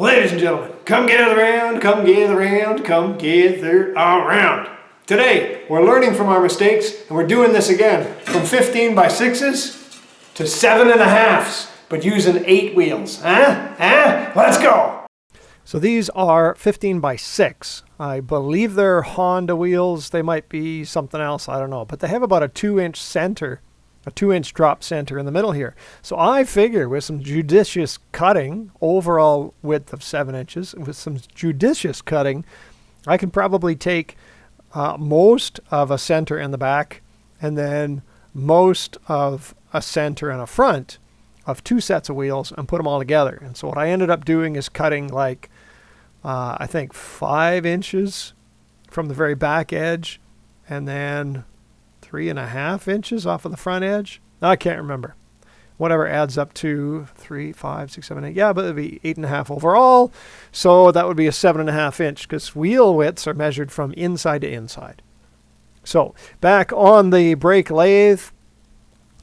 Ladies and gentlemen, come gather round, come gather round, come gather around. Today, we're learning from our mistakes, and we're doing this again. From 15 by 6s to 7.5s, but using 8 wheels. Let's go! So these are 15 by 6. I believe they're Honda wheels. They might be something else, I don't know. But they have about a 2-inch center. A 2-inch drop center in the middle here. So I figure with some judicious cutting, overall width of 7 inches, with some judicious cutting, I can probably take most of a center in the back and then most of a center and a front of 2 sets of wheels and put them all together. And so what I ended up doing is cutting like, I think 5 inches from the very back edge and then 3.5 inches off of the front edge. I can't remember. Whatever adds up to 3, 5, 6, 7, 8. Yeah, but it'd be 8.5 overall. So that would be a 7.5 inch because wheel widths are measured from inside to inside. So back on the brake lathe,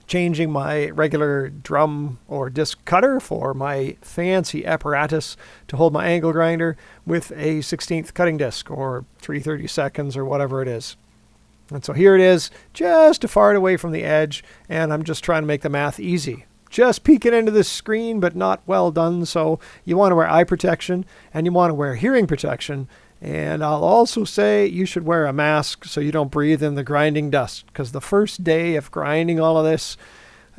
changing my regular drum or disc cutter for my fancy apparatus to hold my angle grinder with a 16th cutting disc or 3/32 or whatever it is. And so here it is, just a far away from the edge, and I'm just trying to make the math easy. Just peeking into the screen, but not well done. So you want to wear eye protection, and you want to wear hearing protection. And I'll also say you should wear a mask so you don't breathe in the grinding dust. Because the first day of grinding all of this,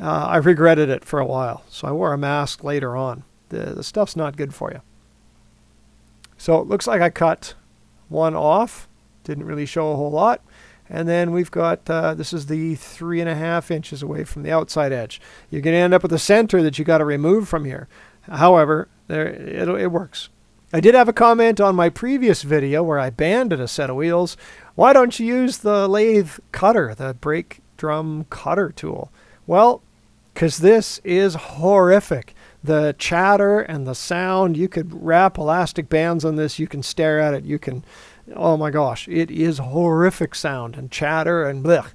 I regretted it for a while. So I wore a mask later on. The stuff's not good for you. So it looks like I cut one off. Didn't really show a whole lot. And then we've got, this is the 3.5 inches away from the outside edge. You're going to end up with a center that you got to remove from here. However, it works. I did have a comment on my previous video where I banded a set of wheels. Why don't you use the lathe cutter, the brake drum cutter tool? Well, because this is horrific. The chatter and the sound, you could wrap elastic bands on this. You can stare at it. You can... Oh my gosh, it is horrific sound and chatter and blech.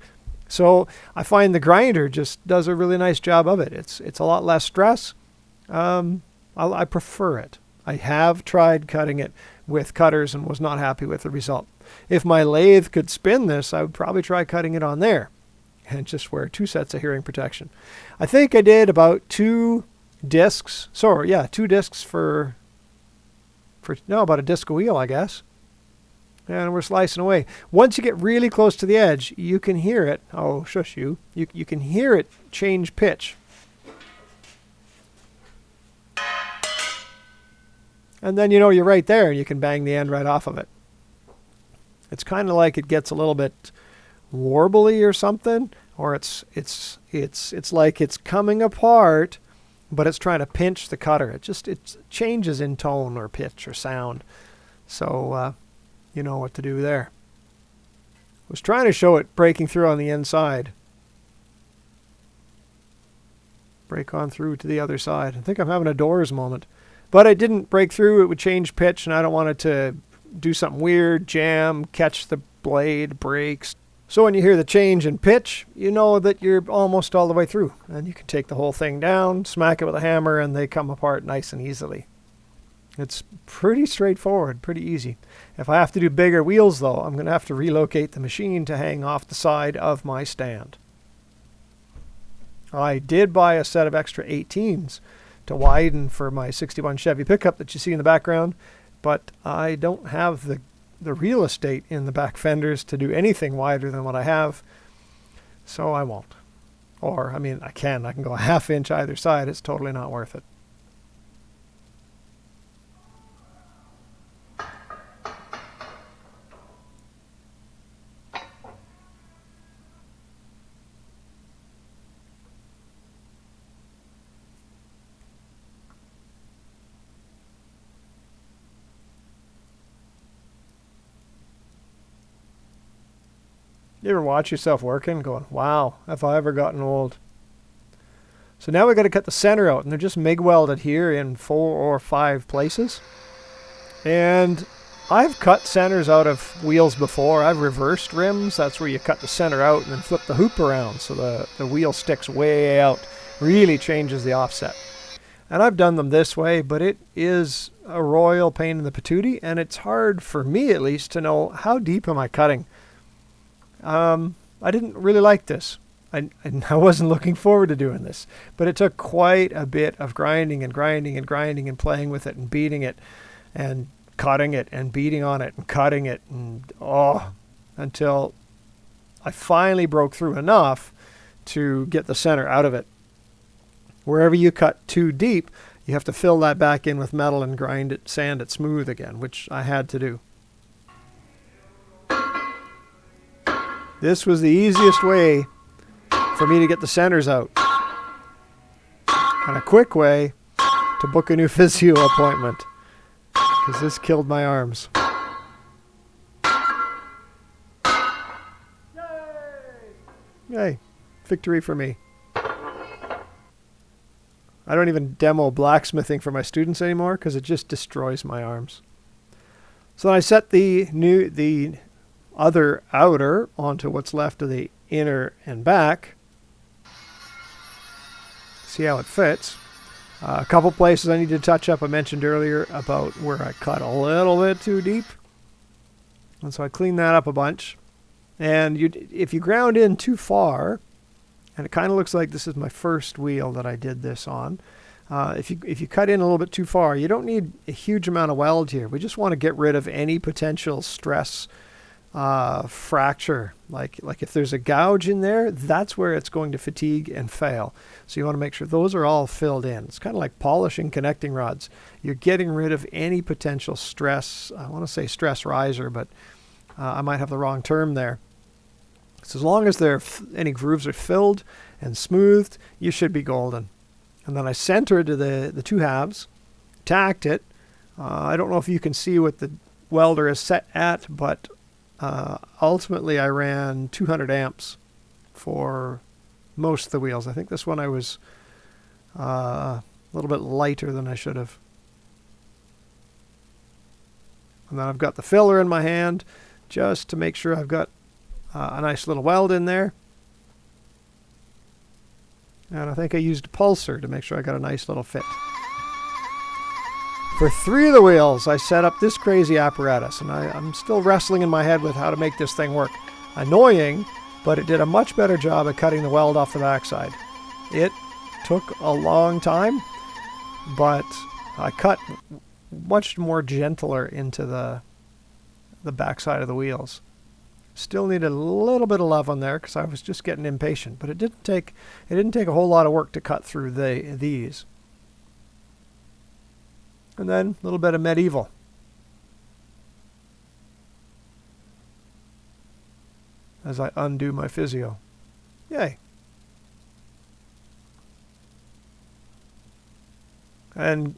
So I find the grinder just does a really nice job of it. It's a lot less stress. I prefer it. I have tried cutting it with cutters and was not happy with the result. If my lathe could spin this, I would probably try cutting it on there and just wear 2 sets of hearing protection. I think I did about 2 discs. So yeah, 2 discs for about a disc a wheel, I guess. And we're slicing away. Once you get really close to the edge, you can hear it. Oh, shush you. You can hear it change pitch. And then you know you're right there and you can bang the end right off of it. It's kind of like it gets a little bit warbly or something, or it's like it's coming apart, but it's trying to pinch the cutter. It changes in tone or pitch or sound. So you know what to do there. I was trying to show it breaking through on the inside. Break on through to the other side. I think I'm having a Doors moment. But it didn't break through. It would change pitch, and I don't want it to do something weird, jam, catch the blade, breaks. So when you hear the change in pitch, you know that you're almost all the way through. And you can take the whole thing down, smack it with a hammer, and they come apart nice and easily. It's pretty straightforward, pretty easy. If I have to do bigger wheels, though, I'm going to have to relocate the machine to hang off the side of my stand. I did buy a set of extra 18s to widen for my 61 Chevy pickup that you see in the background, but I don't have the real estate in the back fenders to do anything wider than what I have, so I won't. Or, I mean, I can go a 1/2 inch either side. It's totally not worth it. You ever watch yourself working going, wow, have I ever gotten old? So now we've got to cut the center out, and they're just MIG welded here in 4 or 5 places. And I've cut centers out of wheels before. I've reversed rims. That's where you cut the center out and then flip the hoop around so the wheel sticks way out. Really changes the offset. And I've done them this way, but it is a royal pain in the patootie, and it's hard for me at least to know how deep am I cutting. I didn't really like this. I wasn't looking forward to doing this, but it took quite a bit of grinding and grinding and grinding and playing with it and beating it and cutting it and beating on it and cutting it and until I finally broke through enough to get the center out of it. Wherever you cut too deep, you have to fill that back in with metal and grind it, sand it smooth again, which I had to do. This was the easiest way for me to get the centers out, and a quick way to book a new physio appointment, because this killed my arms. Yay! Victory for me. I don't even demo blacksmithing for my students anymore because it just destroys my arms. So I set the other outer onto what's left of the inner and back. See how it fits. A couple places I need to touch up. I mentioned earlier about where I cut a little bit too deep. And so I cleaned that up a bunch. And if you ground in too far, and it kind of looks like this is my first wheel that I did this on. If you cut in a little bit too far, you don't need a huge amount of weld here. We just want to get rid of any potential stress fracture. Like if there's a gouge in there, that's where it's going to fatigue and fail. So you want to make sure those are all filled in. It's kind of like polishing connecting rods. You're getting rid of any potential stress. I want to say stress riser, but I might have the wrong term there. So as long as any grooves are filled and smoothed, you should be golden. And then I centered the two halves, tacked it. I don't know if you can see what the welder is set at, but ultimately I ran 200 amps for most of the wheels. I think this one I was a little bit lighter than I should have. And then I've got the filler in my hand just to make sure I've got a nice little weld in there. And I think I used a pulser to make sure I got a nice little fit. For 3 of the wheels, I set up this crazy apparatus, and I'm still wrestling in my head with how to make this thing work. Annoying, but it did a much better job at cutting the weld off the backside. It took a long time, but I cut much more gentler into the backside of the wheels. Still needed a little bit of love on there because I was just getting impatient, but it didn't take a whole lot of work to cut through these. And then a little bit of medieval. As I undo my physio. Yay. And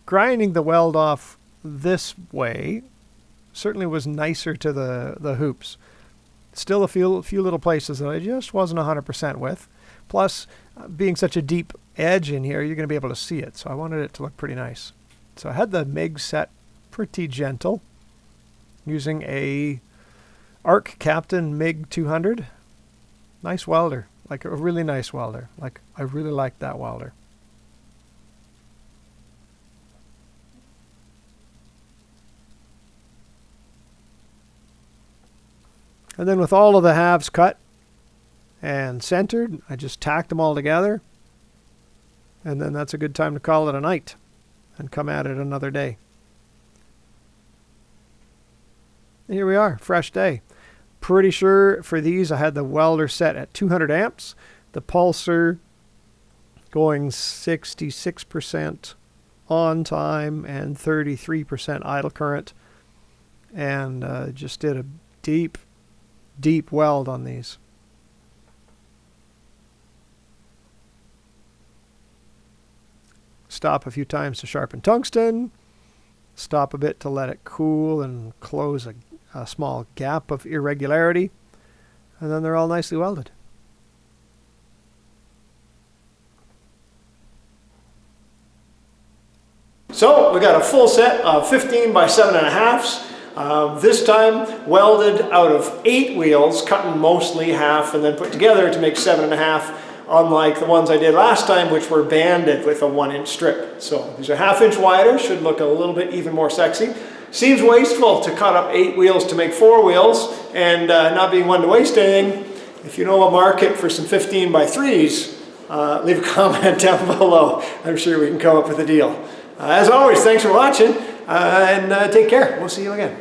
grinding the weld off this way certainly was nicer to the hoops. Still a few little places that I just wasn't 100% with. Plus, being such a deep edge in here, you're going to be able to see it. So I wanted it to look pretty nice. So I had the MIG set pretty gentle, using a Arc Captain MIG 200. Nice welder, like a really nice welder. Like I really liked that welder. And then with all of the halves cut and centered, I just tacked them all together. And then that's a good time to call it a night and come at it another day. And here we are, fresh day. Pretty sure for these I had the welder set at 200 amps. The pulser going 66% on time and 33% idle current. And just did a deep weld on these. Stop a few times to sharpen tungsten. Stop a bit to let it cool and close a small gap of irregularity. And then they're all nicely welded. So we got a full set of 15 by 7.5. This time welded out of 8 wheels, cutting mostly half and then put together to make 7.5 unlike the ones I did last time, which were banded with a 1-inch strip. So these are 1/2 inch wider, should look a little bit even more sexy. Seems wasteful to cut up 8 wheels to make 4 wheels, and not being one to waste anything. If you know a market for some 15 by 3s, leave a comment down below. I'm sure we can come up with a deal. As always, thanks for watching, and take care. We'll see you again.